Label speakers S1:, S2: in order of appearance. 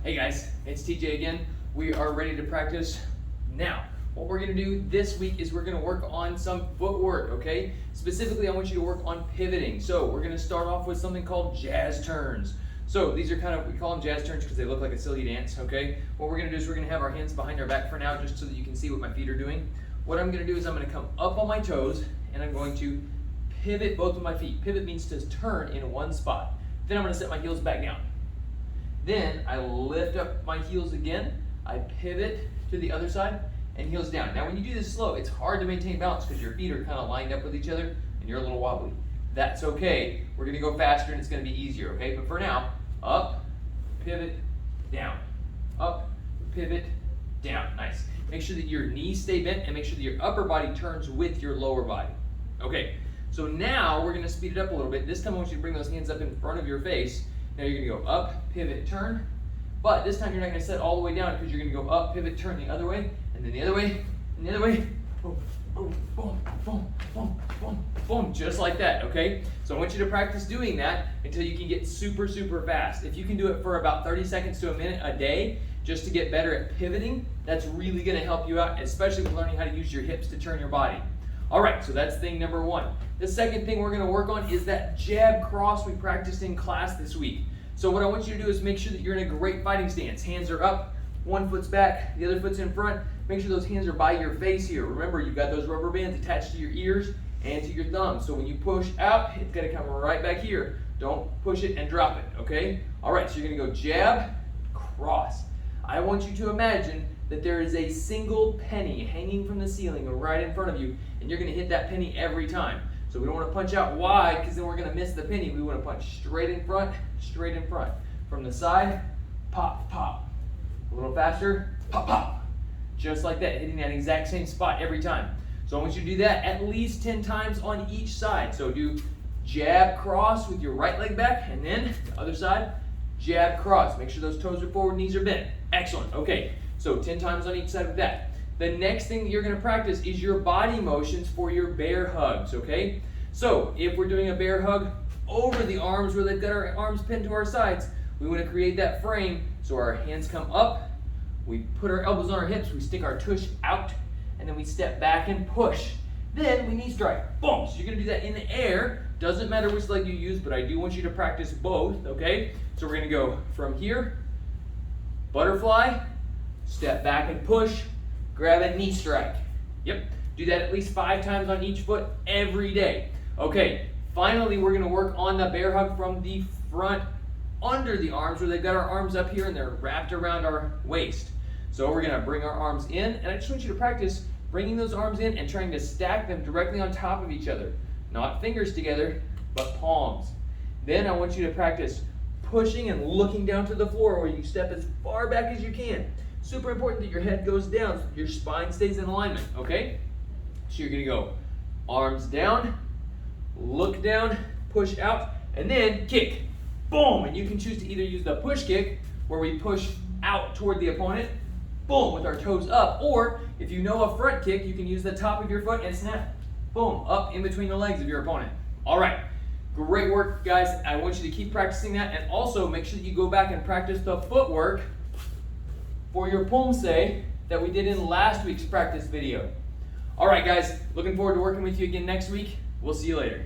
S1: Hey guys, it's TJ again. We are ready to practice now. What we're going to do this week is we're going to work on some footwork, okay? Specifically, I want you to work on pivoting. So we're going to start off with something called jazz turns. So these are kind of, we call them jazz turns because they look like a silly dance, okay? What we're going to do is we're going to have our hands behind our back for now just so that you can see what my feet are doing. What I'm going to do is I'm going to come up on my toes and I'm going to pivot both of my feet. Pivot means to turn in one spot. Then I'm going to set my heels back down. Then I lift up my heels again, I pivot to the other side, and heels down. Now when you do this slow, it's hard to maintain balance because your feet are kind of lined up with each other and you're a little wobbly. That's okay. We're going to go faster and it's going to be easier, okay? But for now, up, pivot, down. Up, pivot, down. Nice. Make sure that your knees stay bent and make sure that your upper body turns with your lower body. Okay, so now we're going to speed it up a little bit. This time I want you to bring those hands up in front of your face. Now you're going to go up, pivot, turn. But this time you're not going to set all the way down because you're going to go up, pivot, turn the other way, and then the other way, and the other way. Boom, boom, boom, boom, boom, boom, boom, just like that, okay? So I want you to practice doing that until you can get super, super fast. If you can do it for about 30 seconds to a minute a day, just to get better at pivoting, that's really going to help you out, especially with learning how to use your hips to turn your body. All right, so that's thing number one. The second thing we're going to work on is that jab cross we practiced in class this week. So what I want you to do is make sure that you're in a great fighting stance. Hands are up, one foot's back, the other foot's in front. Make sure those hands are by your face here. Remember, you've got those rubber bands attached to your ears and to your thumbs. So when you push out, it's going to come right back here. Don't push it and drop it, okay? All right, so you're going to go jab, cross. I want you to imagine that there is a single penny hanging from the ceiling right in front of you, and you're going to hit that penny every time. So we don't want to punch out wide because then we're going to miss the penny. We want to punch straight in front, straight in front. From the side, pop, pop. A little faster, pop, pop. Just like that, hitting that exact same spot every time. So I want you to do that at least 10 times on each side. So do jab, cross with your right leg back, and then the other side, jab, cross. Make sure those toes are forward, knees are bent. Excellent. Okay, so 10 times on each side with that. The next thing that you're going to practice is your body motions for your bear hugs, okay? So if we're doing a bear hug over the arms where they've got our arms pinned to our sides, we want to create that frame so our hands come up, we put our elbows on our hips, we stick our tush out, and then we step back and push. Then we knee strike. Boom! So you're going to do that in the air. Doesn't matter which leg you use, but I do want you to practice both, okay? So we're going to go from here, butterfly, step back and push, grab a knee strike. Yep, do that at least 5 times on each foot every day. Okay, finally we're gonna work on the bear hug from the front under the arms where they've got our arms up here and they're wrapped around our waist. So we're gonna bring our arms in, and I just want you to practice bringing those arms in and trying to stack them directly on top of each other. Not fingers together, but palms. Then I want you to practice pushing and looking down to the floor where you step as far back as you can. Super important that your head goes down so your spine stays in alignment, okay? So you're gonna go arms down, look down, push out, and then kick. Boom! And you can choose to either use the push kick, where we push out toward the opponent, boom, with our toes up, or if you know a front kick, you can use the top of your foot and snap, boom, up in between the legs of your opponent. All right, great work, guys. I want you to keep practicing that, and also make sure that you go back and practice the footwork for your pomse that we did in last week's practice video. All right, guys, looking forward to working with you again next week. We'll see you later.